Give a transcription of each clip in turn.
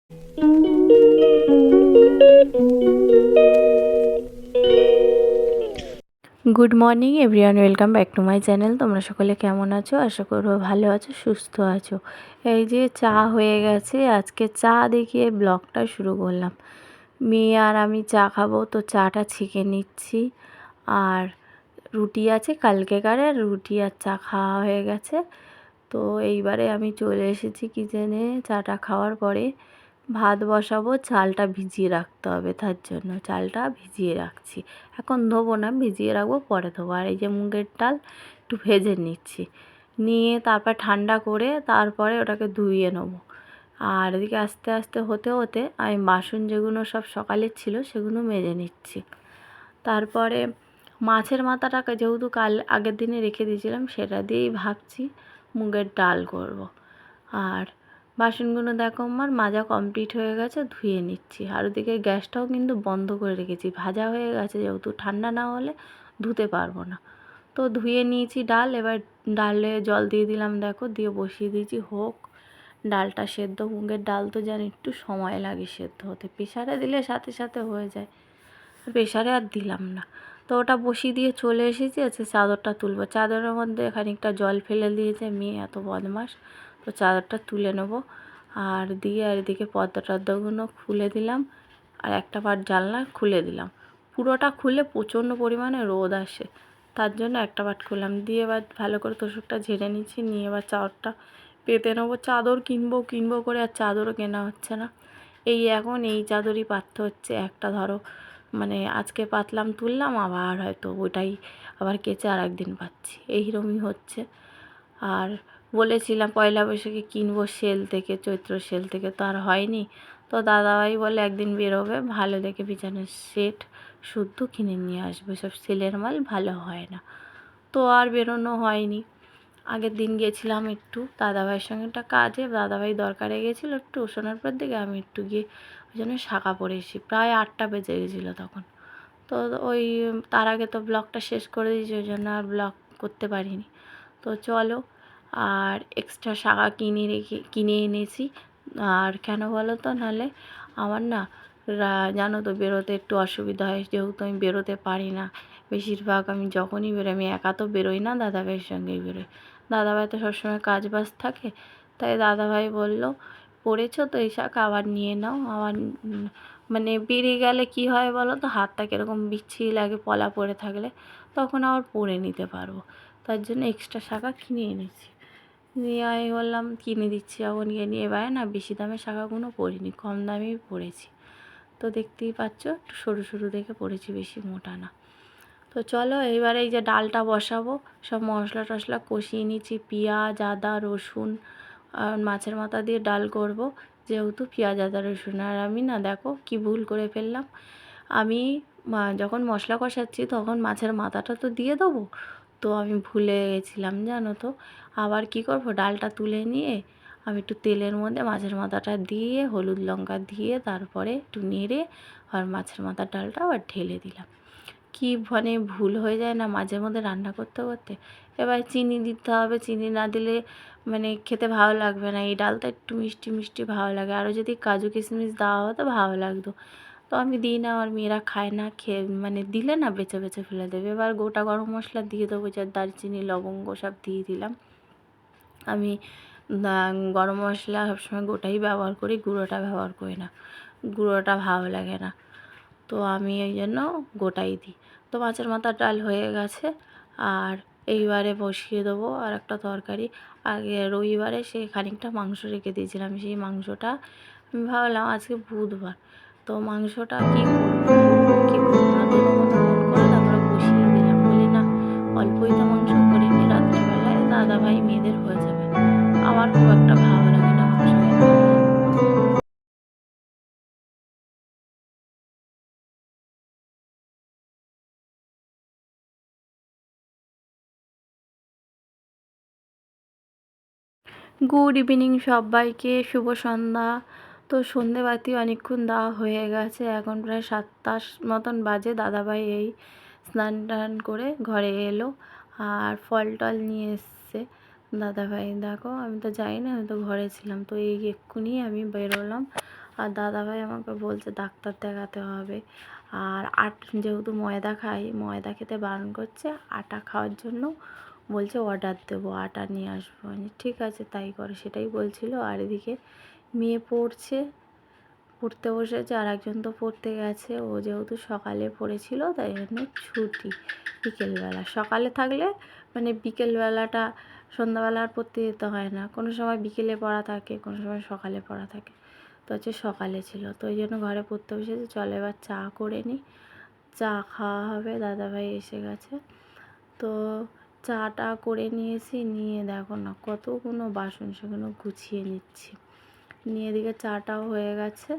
Good morning everyone, welcome back to my channel. তোমরা সকলে কেমন আছো? আশা করবো ভালো আছো, সুস্থ আছো। এই যে চা হয়ে গেছে, আজকে চা দেখিয়ে ব্লগটা শুরু করলাম। মেয়ে আর আমি চা খাবো, তো চাটা ছেঁকে নিচ্ছি। আর রুটি আছে কালকেকার, রুটি আর চা খাওয়া হয়ে গেছে। তো এইবারে আমি চলে এসেছি কিচেনে। চাটা খাওয়ার পরে ভাত বসাবো, চালটা ভিজিয়ে রাখতে হবে, তার জন্য চালটা ভিজিয়ে রাখছি। এখন ধোবো না, ভিজিয়ে রাখবো, পরে ধোবো। আর এই যে মুগের ডাল একটু ভেজে নিচ্ছি, নিয়ে তারপর ঠান্ডা করে তারপরে ওটাকে ধুয়ে নেবো। আর এদিকে আস্তে আস্তে হতে হতে আমি বাসন যেগুলো সব সকালের ছিল সেগুলো মেজে নিচ্ছি। তারপরে মাছের মাথাটাকে যেহেতু কাল আগের দিনে রেখে দিয়েছিলাম, সেটা দিয়েই ভাবছি মুগের ডাল করব। আর বাসনগুলো দেখো আমার মাজা কমপ্লিট হয়ে গেছে, ধুয়ে নিচ্ছি। আর ওদিকে গ্যাসটাও কিন্তু বন্ধ করে রেখেছি, ভাজা হয়ে গেছে, যেহেতু ঠান্ডা না হলে ধুতে পারবো না। তো ধুয়ে নিয়েছি ডাল, এবার ডালে জল দিয়ে দিলাম, দেখো দিয়ে বসিয়ে দিয়েছি হোক। ডালটা সেদ্ধ, মুগের ডাল তো জানি একটু সময় লাগে সেদ্ধ হতে, প্রেশারে দিলে সাথে সাথে হয়ে যায়, প্রেশারে আর দিলাম না। তো ওটা বসিয়ে দিয়ে চলে এসেছি। আচ্ছা চাদরটা তুলবো, চাদরের মধ্যে খানিকটা জল ফেলে দিয়েছে মেয়ে, এত বদমাস। তো চাদরটা তুলে নেবো। আর দিয়ে আর এদিকে পর্দা টর্দাগুলো খুলে দিলাম, আর একটা পাট জানলা খুলে দিলাম। পুরোটা খুলে প্রচণ্ড পরিমাণে রোদ আসে, তার জন্য একটা পাট খুললাম। দিয়ে এবার ভালো করে তোষকটা ঝেড়ে নিচ্ছি, নিয়ে এবার চাদরটা পেতে নেবো। চাদর কিনবো করে আর চাদরও কেনা হচ্ছে না। এখন এই চাদরই পাততে হচ্ছে। একটা ধরো মানে আজকে পাতলাম তুললাম, আবার হয়তো ওটাই আবার কেচে আর একদিন পাচ্ছি, এইরকমই হচ্ছে। আর বলেছিলাম পয়লা বৈশাখে কিনবো সেল থেকে, চৈত্র সেল থেকে, তো আর হয়নি। তো দাদাভাই বলে একদিন বেরোবে, ভালো দেখে বিছানার সেট শুদ্ধ কিনে নিয়ে আসবে, সব সেলের মাল ভালো হয় না। তো আর বেরোনো হয়নি। আগের দিন গেছিলাম একটু দাদাভাইয়ের সঙ্গে একটা কাজে, দাদাভাই দরকারে গেছিলো একটু সোনারপুর দিকে, আমি একটু গিয়ে ওই জন্য শাখা পরে এসেছি। প্রায় 8টা বেজে গেছিলো তখন। তো ওই তার আগে তো ব্লগটা শেষ করে দিয়েছি, ওই জন্য আর ব্লগ করতে পারিনি। তো চলো, আর এক্সট্রা শাখা কিনে এনেছি। আর কেন বলো তো, নাহলে আমার না জানো তো বেরোতে একটু অসুবিধা হয়, যেহেতু আমি বেরোতে পারি না। বেশিরভাগ আমি যখনই বেরোই, আমি একা তো বেরোই না, দাদাভাইয়ের সঙ্গেই বেরোই। দাদাভাই তো সবসময় কাজ বাজ থাকে, তাই দাদাভাই বলল পড়েছো তো এই শাখা, আবার নিয়ে নাও। আবার মানে বেরিয়ে গেলে কি হয় বলো তো, হাতটা কীরকম বিচ্ছিরি লাগে পলা পড়ে থাকলে, তখন আবার পরে নিতে পারবো। তার জন্য এক্সট্রা শাখা কিনে এনেছি। নিয়ে আমি বললাম কিনে দিচ্ছি যখন, নিয়ে এবারে না বেশি দামের শাখাগুলো পরিনি, কম দামেই পরেছি। তো দেখতেই পাচ্ছ একটু সরু সরু দেখে পরেছি, বেশি মোটা না। তো চলো এইবারে এই যে ডালটা বসাবো, সব মশলা টশলা কষিয়ে নিচ্ছি, পেঁয়াজ আদা রসুন আর মাছের মাথা দিয়ে ডাল করব, যেহেতু পেঁয়াজ আদা রসুন। আর আমি না দেখো কি ভুল করে ফেললাম, আমি যখন মশলা কষাচ্ছি তখন মাছের মাথাটা তো দিয়ে দেবো, তো আমি ভুলে গেছিলাম জানো তো। আবার কি করব, ডালটা তুলে নিয়ে আমি একটু তেলের মধ্যে মাছের মাথাটা দিয়ে হলুদ লঙ্কা দিয়ে তারপরে একটু নেড়ে আর মাছের মাথার ডালটা আবার ঢেলে দিলাম। কি মানে ভুল হয়ে যায় না মাঝে মধ্যে রান্না করতে করতে। এবার চিনি দিতে হবে, চিনি না দিলে মানে খেতে ভালো লাগবে না। এই ডালটা একটু মিষ্টি মিষ্টি ভালো লাগে, আরও যদি কাজু কিশমিশ দেওয়া হতো ভালো লাগতো। তো আমি দিই না, আমার মেয়েরা খায় না, খেয়ে মানে দিলে না বেছে বেছে ফেলে দেবে। এবার গোটা গরম মশলা দিয়ে দেবো, যে দারচিনি লবঙ্গ সব দিয়ে দিলাম। আমি গরম মশলা সবসময় গোটাই ব্যবহার করি, গুঁড়োটা ব্যবহার করি না, গুঁড়োটা ভালো লাগে না। তো আমি ওই জন্য গোটাই দিই। তো মাছের মাথার ডাল হয়ে গেছে, আর এইবারে বসিয়ে দেবো আর একটা তরকারি। আগে রবিবারে সে খানিকটা মাংস রেখে দিয়েছিলাম, সেই মাংসটা আমি ভাবলাম আজকে বুধবার, তো মাংসটা কী করবো কি করবো না, দোনো মতো মন করে তারপরে বসিয়ে দিলাম। বলি না অল্পই তো মাংস করে নিই, রাত্রিবেলায় দাদাভাই মেয়েদের হয়ে যাবে, আমার খুব একটা ভালো লাগে না মাংস খেতে। গুড ইভিনিং সবাইকে, শুভ সন্ধ্যা। তো সন্ধেবাতি অনেকক্ষণ দেওয়া হয়ে গেছে, এখন প্রায় 7টা মতন বাজে। দাদাভাই এই স্নান টান করে ঘরে এলো আর ফল টল নিয়ে এসছে। দাদাভাই দেখো, আমি তো যাই না, আমি তো ঘরে ছিলাম। তো এই এক্ষুনি আমি বেরোলাম, আর দাদাভাই আমাকে বলছে ডাক্তার দেখাতে হবে। আর যেহেতু ময়দা খাই, ময়দা খেতে বারণ করছে, আটা খাওয়ার জন্য বলছে অর্ডার দেবো, আটা নিয়ে আসবো। আমি ঠিক আছে তাই করো, সেটাই বলছিল। আর এদিকে মেয়ে পড়তে বসেছে, আর একজন তো পড়তে গেছে। ও যেহেতু সকালে পড়েছিল তাই জন্য ছুটি বিকেলবেলা। সকালে থাকলে মানে বিকেলবেলাটা, সন্ধ্যাবেলা আর পড়তে যেতে হয় না। কোনো সময় বিকেলে পড়া থাকে, কোনো সময় সকালে পড়া থাকে। তো হচ্ছে সকালে ছিল, তো ওই জন্য ঘরে পড়তে বসেছে। চলো এবার চা করে নিই, চা খাওয়া হবে। দাদাভাই এসে গেছে, তো চাটা করে নিয়েছি। নিয়ে দেখো না কতগুলো বাসন, সেগুলো গুছিয়ে নিচ্ছি। নিয়ে এদিকে চাটাও হয়ে গেছে,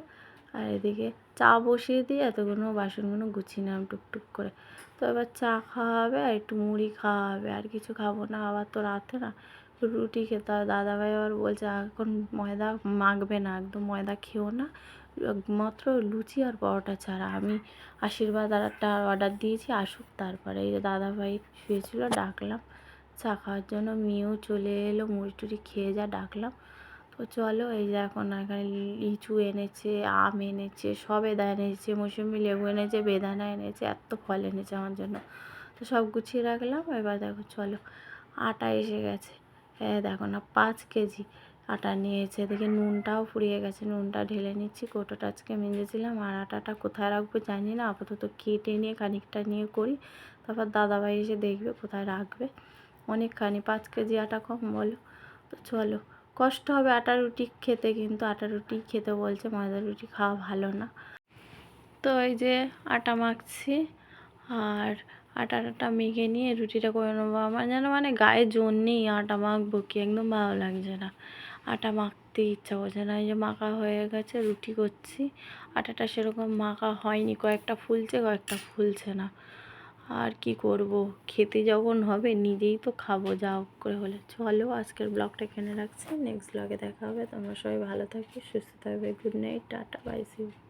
আর এদিকে চা বসিয়ে দিয়ে এতগুলো বাসনগুলো গুছিয়ে নিলাম টুকটুক করে। তো এবার চা খাওয়া হবে, আর একটু মুড়ি খাওয়া হবে, আর কিছু খাবো না। আবার তো রাতে না রুটি খেতে হয়। দাদাভাই আবার বলছে এখন ময়দা মাখবে না, একদম ময়দা খেও না, মাত্র লুচি আর পরোটা ছাড়া। আমি আশীর্বাদ আর একটা অর্ডার দিয়েছি, আসুক তারপরে। এই যে দাদাভাই শুয়েছিল, ডাকলাম চা খাওয়ার জন্য। মেয়েও চলে এলো, মুড়ি টুড়ি খেয়ে যা ডাকলাম। তো চলো, এই যে এখন এখানে লিচু এনেছে, আম এনেছে, সবেদা এনেছে, মৌসুমি লেবু এনেছে, বেদানা এনেছে, এত ফল এনেছে আমার জন্য। তো সব গুছিয়ে রাখলাম। এবার দেখো চলো, আটা এসে গেছে। হ্যাঁ দেখো না 5 কেজি আটা নিয়েছে। এদিকে নুনটাও ফুরিয়ে গেছে, নুনটা ঢেলে নিচ্ছি। কৌটোটা আজকে মেজেছিলাম, আর আটাটা কোথায় রাখবো জানি না। আপাতত কেটে নিয়ে খানিকটা নিয়ে করি, তারপর দাদাভাই এসে দেখবে কোথায় রাখবে। অনেকখানি 5 কেজি আটা কম বলো? তো চলো, কষ্ট হবে আটা রুটি খেতে, কিন্তু আটা রুটি খেতে বলছে, ময়দা রুটি খাওয়া ভালো না। তো এই যে আটা মাখছি, আর আটাটা মেখে নিয়ে রুটিটা করে নেবো। আমার যেন মানে গায়ে জোর নেই, আটা মাখবো কি, একদম ভালো লাগছে না, আটা মাখতে ইচ্ছা করছে না। এই যে মাখা হয়ে গেছে, রুটি করছি। আটাটা সেরকম মাখা হয়নি, কয়েকটা ফুলছে কয়েকটা ফুলছে না। আর কি করব, খেতে যখন হবে নিজেই তো খাবো যা হোক করে হলে। চলো আজকের ব্লগটা এখানে রাখছি, নেক্সট ব্লগে দেখা হবে। তোমরা সবাই ভালো থাকবে, সুস্থ থাকবে। Good night, ta ta, bye, see you.